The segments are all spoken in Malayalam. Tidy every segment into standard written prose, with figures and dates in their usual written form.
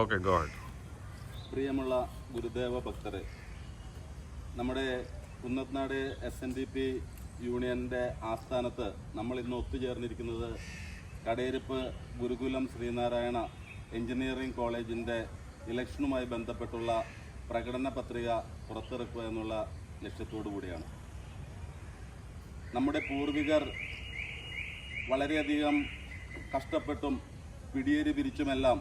Okay God. പ്രിയമുള്ള ഗുരുദേവ ഭക്തരെ, നമ്മുടെ കുന്നത്നാട് SNDP യൂണിയൻ്റെ ആസ്ഥാനത്ത് നമ്മൾ ഇന്ന് ഒത്തുചേർന്നിരിക്കുന്നത് കടയിരിപ്പ് ഗുരുകുലം ശ്രീനാരായണ എഞ്ചിനീയറിംഗ് കോളേജിൻ്റെ ഇലക്ഷനുമായി ബന്ധപ്പെട്ടുള്ള പ്രകടന പത്രിക പുറത്തിറക്കുക എന്നുള്ള ലക്ഷ്യത്തോടു കൂടിയാണ്. നമ്മുടെ പൂർവികർ വളരെയധികം കഷ്ടപ്പെട്ടും പിടിയേരി പിരിച്ചുമെല്ലാം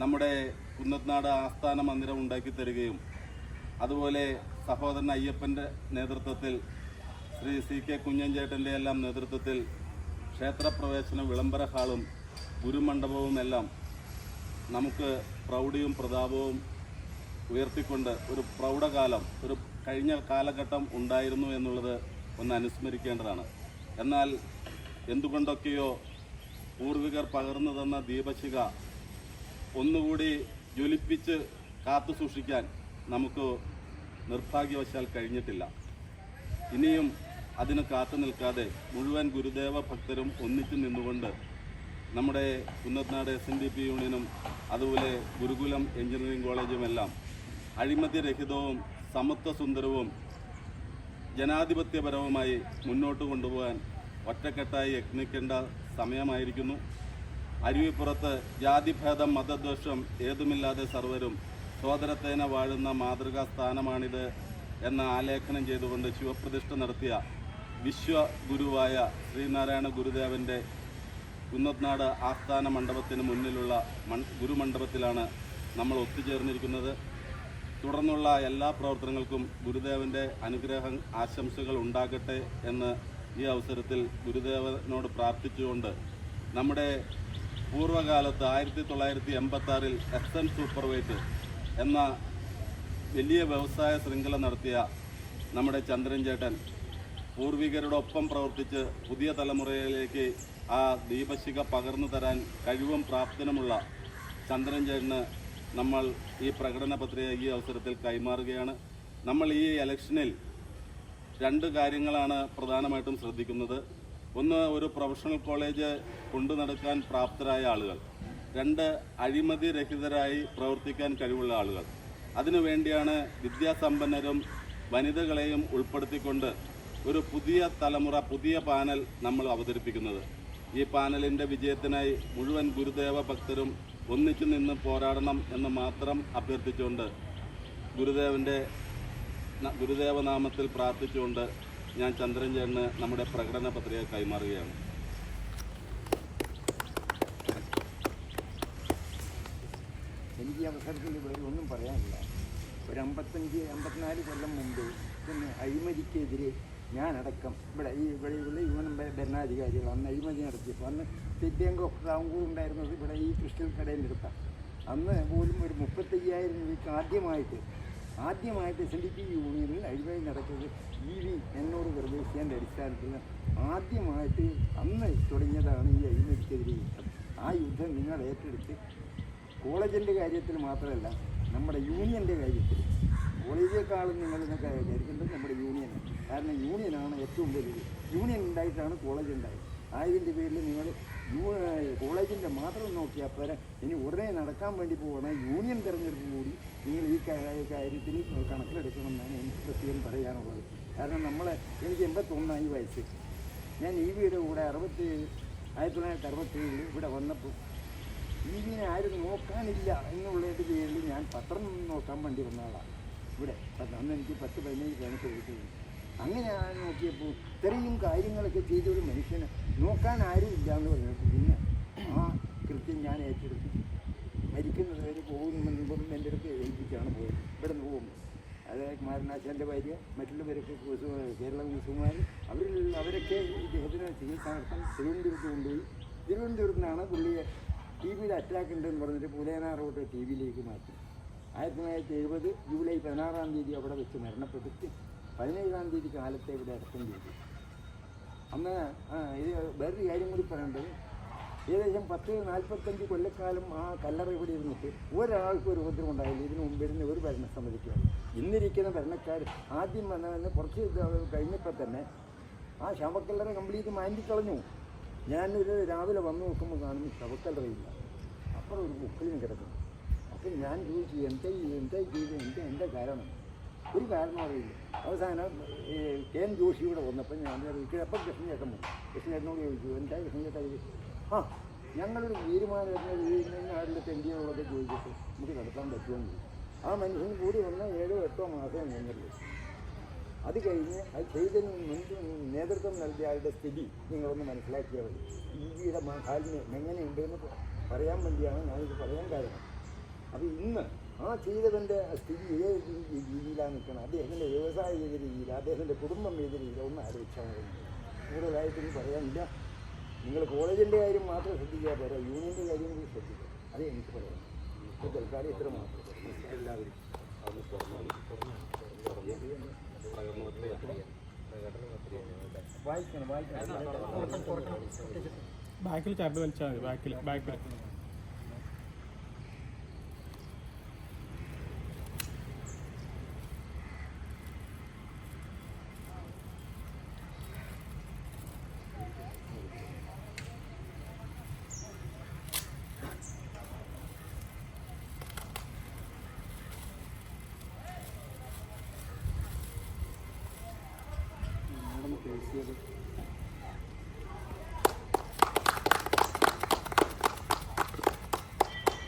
നമ്മുടെ കുന്നത്നാട് ആസ്ഥാന മന്ദിരം ഉണ്ടാക്കി തരികയും അതുപോലെ സഹോദരൻ അയ്യപ്പൻ്റെ നേതൃത്വത്തിൽ ശ്രീ CK കുഞ്ഞൻചേട്ടൻ്റെ എല്ലാം നേതൃത്വത്തിൽ ക്ഷേത്രപ്രവേശന വിളംബര ഹാളും ഗുരുമണ്ഡപവും എല്ലാം നമുക്ക് പ്രൗഢിയും പ്രതാപവും ഉയർത്തിക്കൊണ്ട് ഒരു പ്രൗഢകാലം, ഒരു കഴിഞ്ഞ കാലഘട്ടം ഉണ്ടായിരുന്നു എന്നുള്ളത് ഒന്ന് അനുസ്മരിക്കേണ്ടതാണ്. എന്നാൽ എന്തുകൊണ്ടൊക്കെയോ പൂർവികർ പകർന്നു തന്ന ദീപശിഖ ഒന്നുകൂടി ജ്വലിപ്പിച്ച് കാത്തു സൂക്ഷിക്കാൻ നമുക്ക് നിർഭാഗ്യവശാൽ കഴിഞ്ഞിട്ടില്ല. ഇനിയും അതിന് കാത്തു നിൽക്കാതെ മുഴുവൻ ഗുരുദേവ ഭക്തരും ഒന്നിച്ചു നിന്നുകൊണ്ട് നമ്മുടെ കുന്നത്നാട് SNDP യൂണിയനും അതുപോലെ ഗുരുകുലം എഞ്ചിനീയറിംഗ് കോളേജുമെല്ലാം അഴിമതിരഹിതവും സമത്വസുന്ദരവും ജനാധിപത്യപരവുമായി മുന്നോട്ട് കൊണ്ടുപോകാൻ ഒറ്റക്കെട്ടായി യത്നിക്കേണ്ട സമയമായിരിക്കുന്നു. അരുവിപ്പുറത്ത് ജാതിഭേദം മതദ്വേഷം ഏതുമില്ലാതെ സർവരും സോദരത്തേന വാഴുന്ന മാതൃകാ സ്ഥാനമാണിത് എന്ന ആലേഖനം ചെയ്തുകൊണ്ട് ശിവപ്രതിഷ്ഠ നടത്തിയ വിശ്വഗുരുവായ ശ്രീനാരായണ ഗുരുദേവൻ്റെ കുന്നത്നാട് ആസ്ഥാന മണ്ഡപത്തിന് മുന്നിലുള്ള ഗുരുമണ്ഡപത്തിലാണ് നമ്മൾ ഒത്തുചേർന്നിരിക്കുന്നത്. തുടർന്നുള്ള എല്ലാ പ്രവർത്തനങ്ങൾക്കും ഗുരുദേവൻ്റെ അനുഗ്രഹം ആശംസകൾ ഉണ്ടാകട്ടെ എന്ന് ഈ അവസരത്തിൽ ഗുരുദേവനോട് പ്രാർത്ഥിച്ചുകൊണ്ട് നമ്മുടെ പൂർവ്വകാലത്ത് 1986 SN സൂപ്പർവൈറ്റ് എന്ന വലിയ വ്യവസായ ശൃംഖല നടത്തിയ നമ്മുടെ ചന്ദ്രൻ ചേട്ടൻ പൂർവികരോടൊപ്പം പ്രവർത്തിച്ച് പുതിയ തലമുറയിലേക്ക് ആ ദീപശിഖ പകർന്നു തരാൻ കഴിവും പ്രാപ്തനുമുള്ള ചന്ദ്രൻ ചേട്ടന് നമ്മൾ ഈ പ്രകടന പത്രിക ഈ അവസരത്തിൽ കൈമാറുകയാണ്. നമ്മൾ ഈ ഇലക്ഷനിൽ രണ്ട് കാര്യങ്ങളാണ് പ്രധാനമായിട്ടും ശ്രദ്ധിക്കുന്നത്. ഒന്ന്, ഒരു പ്രൊഫഷണൽ കോളേജ് കൊണ്ടു നടക്കാൻ പ്രാപ്തരായ ആളുകൾ. രണ്ട്, അഴിമതി രഹിതരായി പ്രവർത്തിക്കാൻ കഴിവുള്ള ആളുകൾ. അതിനുവേണ്ടിയാണ് വിദ്യാസമ്പന്നരും വനിതകളെയും ഉൾപ്പെടുത്തിക്കൊണ്ട് ഒരു പുതിയ തലമുറ, പുതിയ പാനൽ നമ്മൾ അവതരിപ്പിക്കുന്നത്. ഈ പാനലിൻ്റെ വിജയത്തിനായി മുഴുവൻ ഗുരുദേവ ഭക്തരും ഒന്നിച്ചു നിന്ന് പോരാടണം എന്ന് മാത്രം അഭ്യർത്ഥിച്ചുകൊണ്ട് ഗുരുദേവനാമത്തിൽ പ്രാർത്ഥിച്ചുകൊണ്ട് ഞാൻ ചന്ദ്രൻ ചേട്ടന് നമ്മുടെ പ്രകടന പത്രിക കൈമാറുകയാണ്. എനിക്ക് ഈ അവസരത്തിൽ വേറെ ഒന്നും പറയാനില്ല. ഒരു 55-54 കൊല്ലം മുമ്പ് പിന്നെ അഴിമതിക്കെതിരെ ഞാനടക്കം ഇവിടെയുള്ള യൂണിയൻ ഭരണാധികാരികൾ അന്ന് അഴിമതി നടത്തിയപ്പോൾ അന്ന് സ്റ്റേറ്റ് ബാങ്ക് ഓഫ് ട്രാവൻകൂർ ഉണ്ടായിരുന്നത് ഇവിടെ ഈ ക്രിസ്റ്റൽ കടയിൽ എടുത്താൽ അന്ന് പോലും ഒരു 35,000 രൂപയ്ക്ക് ആദ്യമായിട്ട് SNDP യൂണിയനിൽ അഴിമതി നടക്കുന്നത് EV എന്നോട് നിർദ്ദേശിക്കേണ്ട അടിസ്ഥാനത്തിൽ ആദ്യമായിട്ട് അന്ന് തുടങ്ങിയതാണ് ഈ അഴിമതിക്കെതിരെ യുദ്ധം. ആ യുദ്ധം നിങ്ങൾ ഏറ്റെടുത്ത് കോളേജിൻ്റെ കാര്യത്തിൽ മാത്രമല്ല നമ്മുടെ യൂണിയൻ്റെ കാര്യത്തിൽ, കോളേജിനേക്കാളും നിങ്ങളിന്നൊക്കെ വിചാരിക്കേണ്ടത് നമ്മുടെ യൂണിയനാണ്. കാരണം യൂണിയനാണ് ഏറ്റവും വലുത്. യൂണിയൻ ഉണ്ടായിട്ടാണ് കോളേജ് ഉണ്ടായത്. ആയതിൻ്റെ പേരിൽ നിങ്ങൾ കോളേജിൻ്റെ മാത്രം നോക്കിയാൽ പോരാ, ഇനി ഉടനെ നടക്കാൻ വേണ്ടി പോകുന്ന യൂണിയൻ തിരഞ്ഞെടുപ്പ് കൂടി നിങ്ങൾ ഈ കാര്യത്തിൽ കണക്കിലെടുക്കണമെന്നാണ് എനിക്ക് പ്രത്യേകം പറയാനുള്ളത്. കാരണം എനിക്ക് 81 വയസ്സ്. ഞാൻ EVയുടെ കൂടെ 1967 ഇവിടെ വന്നപ്പോൾ EVനെ ആരും നോക്കാനില്ല എന്നുള്ളതിൻ്റെ പേരിൽ ഞാൻ പത്രം നോക്കാൻ വേണ്ടി വന്ന ആളാണ് ഇവിടെ. അന്ന് എനിക്ക് 10-15 കണക്ക് കൊടുക്കുന്നു. അങ്ങനെ ഞാൻ നോക്കിയപ്പോൾ ഇത്രയും കാര്യങ്ങളൊക്കെ ചെയ്തൊരു മനുഷ്യനെ നോക്കാൻ ആരും ഇല്ല എന്ന് പറഞ്ഞപ്പോൾ പിന്നെ ആ കൃത്യം ഞാൻ ഏറ്റെടുത്തു. മരിക്കുന്നത് വരെ പോകുമെന്നും എൻ്റെ അടുത്ത് ഏൽപ്പിച്ചാണ് പോയത്. ഇവിടെ നിന്ന് പോകുമ്പോൾ അതായത് കുമാരനാശാൻ്റെ ഭാര്യ, മറ്റുള്ളവരൊക്കെ കേരള കുസുമാർ, അവരൊക്കെ ഇദ്ദേഹത്തിന് ചികിത്സ നടത്താൻ തിരുവനന്തപുരത്ത് കൊണ്ടുപോയി. തിരുവനന്തപുരത്ത് നിന്നാണ് പുള്ളിയെ TBയിൽ അറ്റാക്ക് ഉണ്ടെന്ന് പറഞ്ഞിട്ട് പുലയനാറോട്ട് TBയിലേക്ക് മാറ്റി. 1970 ജൂലൈ 16-ാം തീയതി അവിടെ വെച്ച് മരണപ്പെട്ടിട്ട് 17-ാം തീയതി കാലത്തെ ഇവിടെ അടക്കം ചെയ്തു. അന്ന് ഇത് വേറൊരു കാര്യം കൂടി പറയേണ്ടത്, ഏകദേശം 10-45 കൊല്ലക്കാലം ആ കല്ലറ ഇവിടെ ഇരുന്നിട്ട് ഒരാൾക്കും ഒരു ഉപദ്രവം ഉണ്ടായില്ല. ഇതിനു മുമ്പിരുന്ന ഒരു ഭരണസമിതിക്കാണ്. ഇന്നിരിക്കുന്ന ഭരണക്കാർ ആദ്യം വന്നതെന്ന് കുറച്ച് കഴിഞ്ഞപ്പോൾ തന്നെ ആ ശവക്കല്ലറ കംപ്ലീറ്റ് മാറ്റിക്കളഞ്ഞു. ഞാനൊരു രാവിലെ വന്നു നോക്കുമ്പോൾ കാണുന്നു ശവക്കല്ലറയില്ല. അപ്പോൾ അപ്പുറം ഒരു ബുക്കിലും കിടക്കുന്നു. അപ്പം ഞാൻ ചോദിച്ചു എന്താ ചെയ്ത് എന്താ കാരണം? ഒരു കാരണം അറിയില്ല. അവസാനം കെ എൻ ജോഷി ഇവിടെ വന്നപ്പോൾ ഞാൻ അപ്പം കൃഷ്ണചേട്ടൻ വന്നു. കൃഷ്ണചേട്ടനോട് ചോദിച്ചു എന്താ കൃഷ്ണചേട്ടൻ ഇത്? ആ ഞങ്ങളൊരു തീരുമാനം വരുന്നത് ആരുടെ തെണ്ടികളൊക്കെ ചോദിച്ചിട്ട് നമുക്ക് നടത്താൻ പറ്റുമെന്ന്. ആ മനുഷ്യൻ കൂടി വന്ന 7 or 8 മാസം നിന്നുള്ളൂ. അത് കഴിഞ്ഞ് അത് ചെയ്തതിന് മുൻപ് നേതൃത്വം നൽകിയ ആളുടെ സ്ഥിതി നിങ്ങളൊന്ന് മനസ്സിലാക്കിയാൽ മതി. ഇന്ത്യയുടെ കാലിന് എങ്ങനെയുണ്ടെന്ന് പറയാൻ വേണ്ടിയാണ് ഞാനിത് പറയാൻ കാരണം. അപ്പോൾ ഇന്ന് ആ ചെയ്തവൻ്റെ സ്ഥിതി ഏത് രീതിയിലാണ് നിൽക്കണം, അദ്ദേഹത്തിൻ്റെ വ്യവസായ ഏത് രീതിയിൽ, അദ്ദേഹത്തിൻ്റെ കുടുംബം ഏത് രീതിയിലാണ് ഒന്ന് ആലോചിച്ചാൽ മതി. കൂടുതലായിട്ടൊന്നും പറയാനില്ല. നിങ്ങൾ കോളേജിൻ്റെ കാര്യം മാത്രം ശ്രദ്ധിക്കാൻ പോരാ, യൂണിയൻ്റെ കാര്യം കൂടി ശ്രദ്ധിക്കുക. അത് എനിക്ക് പറയാം. ഇപ്പോൾ തൽക്കാലം ഇത്ര മാത്രം. എല്ലാവരും വായിക്കണം. ബാക്കിൽ ചാർട്ട് വലിച്ചാൽ മതി. ബാക്കിൽ പേശിയത്